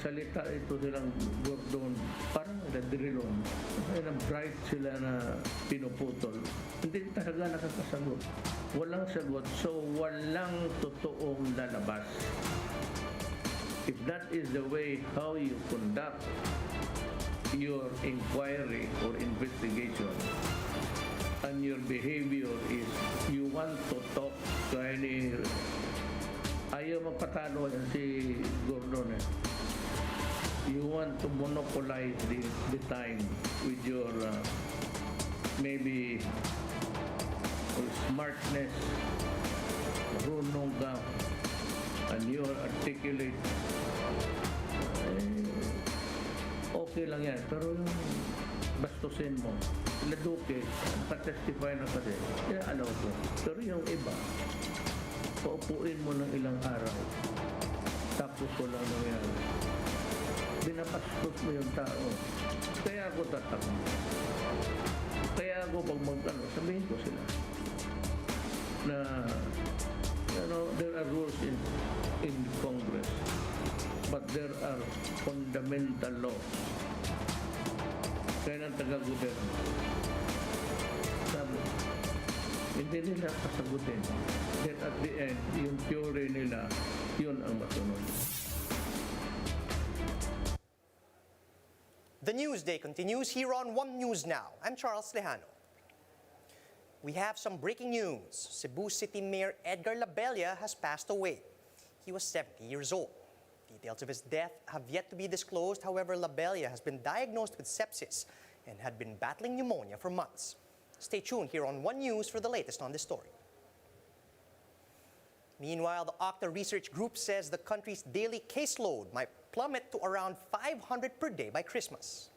nagsalita ito silang Gordon, parang nagdirilon. Kaya bright sila na pinuputol. Hindi talaga nakakasagot. Walang sagot, so walang totoong lalabas. If that is the way how you conduct your inquiry or investigation, and your behavior is you want to talk kaya ayaw magpatalo yan si Gordon You want to monopolize the time with your maybe smartness, marunong ka, and you are articulate. Okay lang yan, pero yung bastusin mo, laduke, pa-testify na kasi, kaya ano ko. Pero yung iba, paupuin mo ng ilang araw, tapos walang nangyari. Binapastos mo yung tao. Kaya ako tatakbo. Kaya ako pag sabihin ko sila na there are rules in Congress, but there are fundamental laws. Kaya ng taga-gobyerno, sabi, hindi nila kasagutin. Then at the end, yung theory nila, yun ang masunod. The news day continues here on One News Now. I'm Charles Lejano. We have some breaking news. Cebu City Mayor Edgar Labella has passed away. He was 70 years old. Details of his death have yet to be disclosed. However, Labella has been diagnosed with sepsis and had been battling pneumonia for months. Stay tuned here on One News for the latest on this story. Meanwhile, the Octa Research Group says the country's daily caseload might plummet to around 500 per day by Christmas.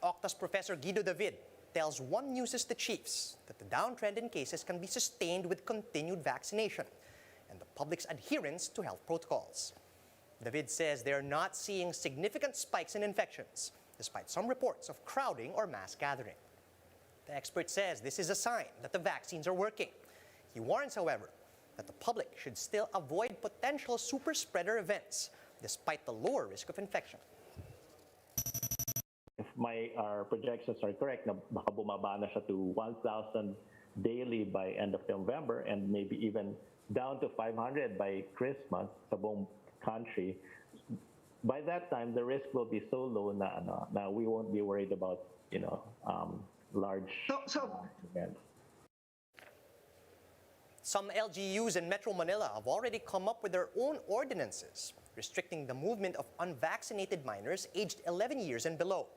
Octa's Professor Guido David tells One News' The Chiefs that the downtrend in cases can be sustained with continued vaccination and the public's adherence to health protocols. David says they're not seeing significant spikes in infections, despite some reports of crowding or mass gathering. The expert says this is a sign that the vaccines are working. He warns, however, that the public should still avoid potential super spreader events, despite the lower risk of infection. If our projections are correct, na baka bumaba na siya to 1,000 daily by end of November and maybe even down to 500 by Christmas sa buong country. By that time, the risk will be so low na we won't be worried about large events. Some LGUs in Metro Manila have already come up with their own ordinances restricting the movement of unvaccinated minors aged 11 years and below.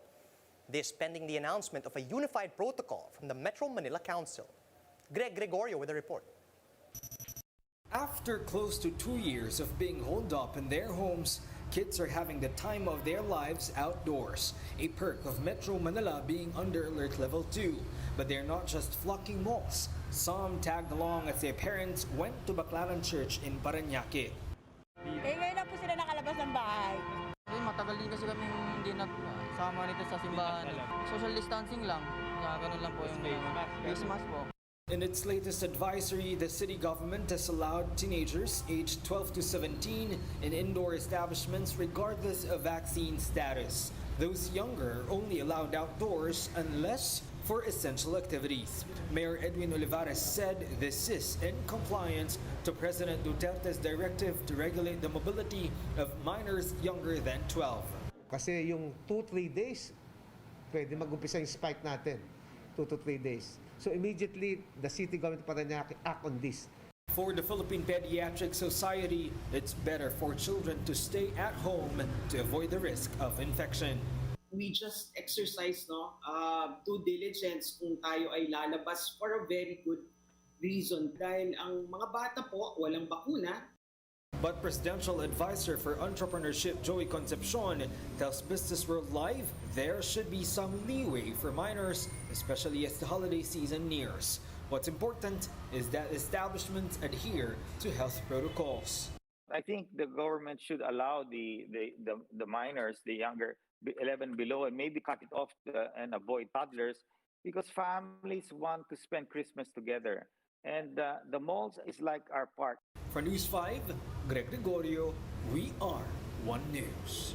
This pending the announcement of a unified protocol from the Metro Manila Council. Greg Gregorio with a report. After close to 2 years of being holed up in their homes, kids are having the time of their lives outdoors, a perk of Metro Manila being under alert level 2. But they're not just flocking malls. Some tagged along as their parents went to Baclaran Church in Parañaque. Ngayon na po sila nakalabas ng bahay. Matagal din kasi kami hindi nasama nito sa simbahan. Social distancing lang. Ganun lang po yung face mask po. In its latest advisory, the city government has allowed teenagers aged 12 to 17 in indoor establishments regardless of vaccine status. Those younger are only allowed outdoors unless for essential activities. Mayor Edwin Olivares said this is in compliance to President Duterte's directive to regulate the mobility of minors younger than 12. Kasi yung 2-3 days, pwede mag-umpisa yung spike natin. 2 to 3 days. So immediately, the city government of Parañaque act on this. For the Philippine Pediatric Society, it's better for children to stay at home to avoid the risk of infection. We just exercise due diligence kung tayo ay lalabas for a very good reason. Dahil ang mga bata po, walang bakuna. But Presidential Advisor for Entrepreneurship Joey Concepcion tells Business World Live there should be some leeway for minors, especially as the holiday season nears. What's important is that establishments adhere to health protocols. I think the government should allow the minors, the younger 11 below, and maybe cut it off and avoid toddlers, because families want to spend Christmas together. And the malls is like our park. For News 5, Greg Gregorio, we are One News.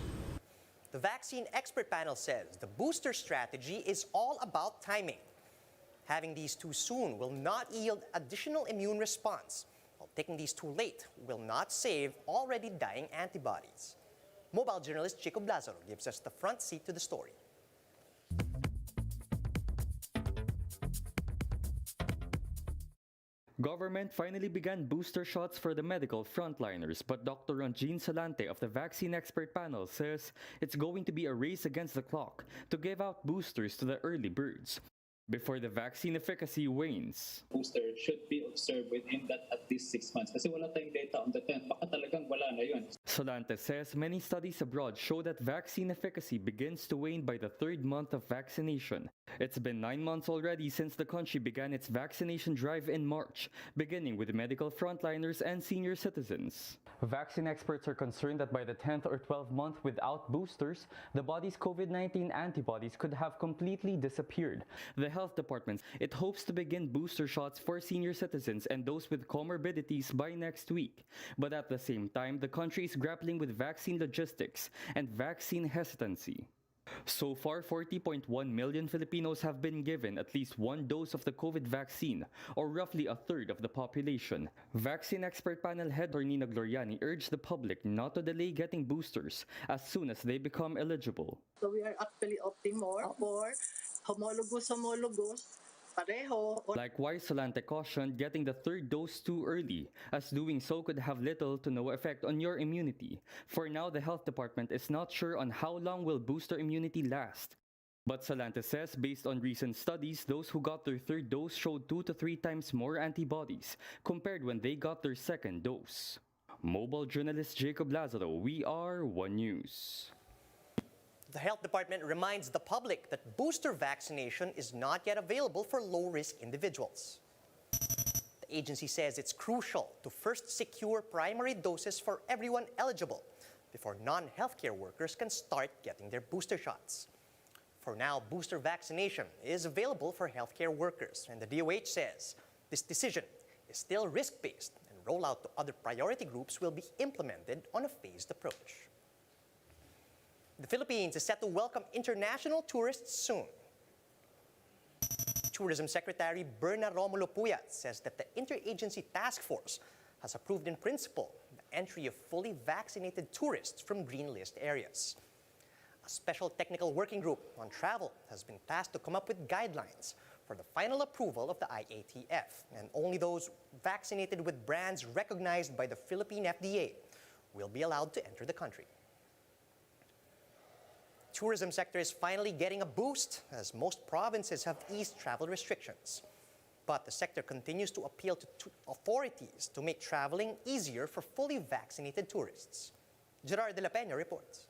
The vaccine expert panel says the booster strategy is all about timing. Having these too soon will not yield additional immune response, while taking these too late will not save already dying antibodies. Mobile journalist Jacob Lazaro gives us the front seat to the story. Government finally began booster shots for the medical frontliners, but Dr. Ronjean Salante of the vaccine expert panel says it's going to be a race against the clock to give out boosters to the early birds before the vaccine efficacy wanes. Booster should be observed within that at least 6 months kasi wala tayong data on the 10th. Baka talagang wala na yun. Salante says many studies abroad show that vaccine efficacy begins to wane by the 3rd month of vaccination. It's been 9 months already since the country began its vaccination drive in March, beginning with medical frontliners and senior citizens. Vaccine experts are concerned that by the 10th or 12th month without boosters, the body's COVID-19 antibodies could have completely disappeared. The health department, it hopes to begin booster shots for senior citizens and those with comorbidities by next week. But at the same time, the country is grappling with vaccine logistics and vaccine hesitancy. So far, 40.1 million Filipinos have been given at least one dose of the COVID vaccine, or roughly a third of the population. Vaccine expert panel head Tornina Gloriani urged the public not to delay getting boosters as soon as they become eligible. So we are actually opting more for homologous, pareho. Likewise, Salante cautioned getting the 3rd dose too early, as doing so could have little to no effect on your immunity. For now, the health department is not sure on how long will booster immunity last. But Salante says based on recent studies, those who got their 3rd dose showed 2 to 3 times more antibodies compared when they got their 2nd dose. Mobile journalist Jacob Lazaro, we are One News. The health department reminds the public that booster vaccination is not yet available for low-risk individuals. The agency says it's crucial to first secure primary doses for everyone eligible before non-healthcare workers can start getting their booster shots. For now, booster vaccination is available for healthcare workers, and the DOH says this decision is still risk-based and rollout to other priority groups will be implemented on a phased approach. The Philippines is set to welcome international tourists soon. Tourism Secretary Berna Romulo Puyat says that the Interagency Task Force has approved in principle the entry of fully vaccinated tourists from green list areas. A special technical working group on travel has been tasked to come up with guidelines for the final approval of the IATF, and only those vaccinated with brands recognized by the Philippine FDA will be allowed to enter the country. Tourism sector is finally getting a boost as most provinces have eased travel restrictions. But the sector continues to appeal to authorities to make traveling easier for fully vaccinated tourists. Gerard de la Peña reports.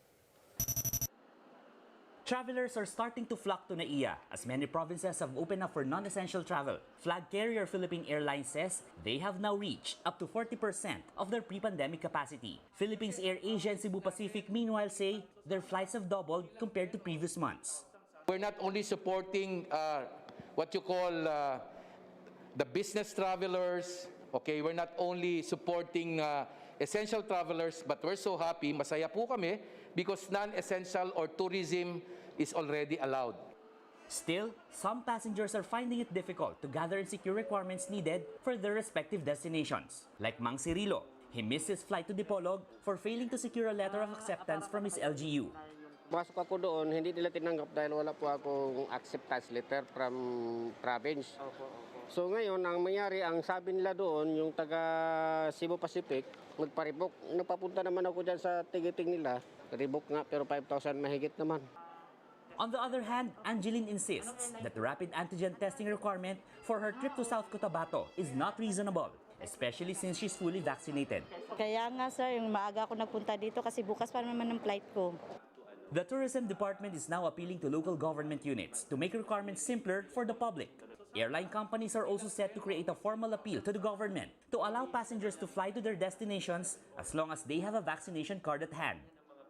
Travelers are starting to flock to NAIA as many provinces have opened up for non-essential travel. Flag carrier Philippine Airlines says they have now reached up to 40% of their pre-pandemic capacity. Philippines Air Asia and Cebu Pacific meanwhile say their flights have doubled compared to previous months. We're not only supporting what you call the business travelers, okay? We're not only supporting essential travelers, but we're so happy, masaya po kami, because non-essential or tourism is already allowed. Still, some passengers are finding it difficult to gather and secure requirements needed for their respective destinations. Like Mang Cirilo, he missed his flight to Dipolog for failing to secure a letter of acceptance from his LGU. Masok ako doon, hindi nila tinanggap dahil wala po akong acceptance letter from province. So ngayon, ang mangyari, ang sabi nila doon, yung taga Cebu Pacific, magpa-rebook. Napapunta naman ako dyan sa tigiting nila. Rebook nga, pero 5,000 mahigit naman. On the other hand, Angeline insists that the rapid antigen testing requirement for her trip to South Cotabato is not reasonable, especially since she's fully vaccinated. Kaya nga sir, yung maaga ako nagpunta dito kasi bukas pa naman ang flight ko. The Tourism Department is now appealing to local government units to make requirements simpler for the public. Airline companies are also set to create a formal appeal to the government to allow passengers to fly to their destinations as long as they have a vaccination card at hand.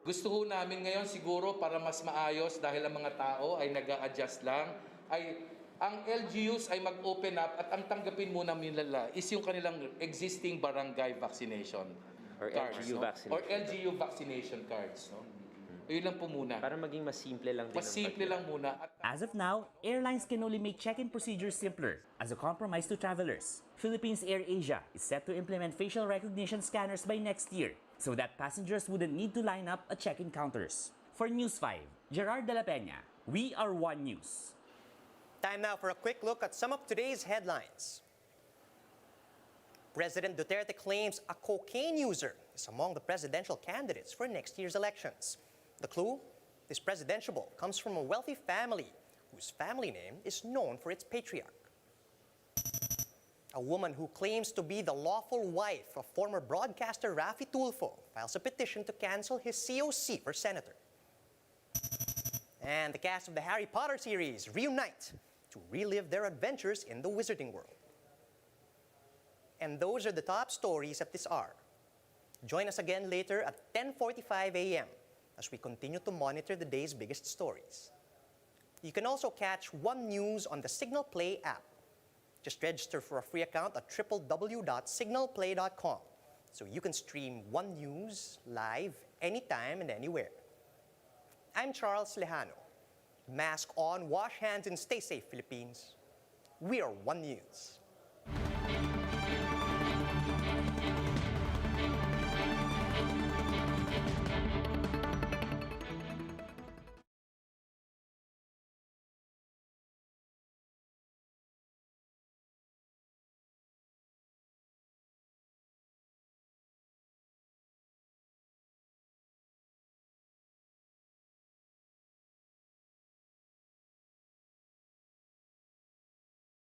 Gusto ho namin ngayon siguro para mas maayos dahil ang mga tao ay nag-a-adjust lang, ay ang LGUs ay mag-open up at ang tanggapin muna nila is yung kanilang existing barangay vaccination. Or cards, LGU no? vaccination. Or LGU vaccination cards, no? Yun lang po muna. Para maging mas simple lang din. Mas simple lang muna. As of now, airlines can only make check-in procedures simpler as a compromise to travelers. Philippines Air Asia is set to implement facial recognition scanners by next year so that passengers wouldn't need to line up at check-in counters. For News 5, Gerard de la Peña, we are One News. Time now for a quick look at some of today's headlines. President Duterte claims a cocaine user is among the presidential candidates for next year's elections. The clue? This presidentiable comes from a wealthy family whose family name is known for its patriarch. A woman who claims to be the lawful wife of former broadcaster Raffy Tulfo files a petition to cancel his COC for senator. And the cast of the Harry Potter series reunite to relive their adventures in the wizarding world. And those are the top stories at this hour. Join us again later at 10:45 a.m. as we continue to monitor the day's biggest stories. You can also catch One News on the Signal Play app. Just register for a free account at www.signalplay.com so you can stream One News live anytime and anywhere. I'm Charles Lejano. Mask on, wash hands, and stay safe, Philippines. We are One News.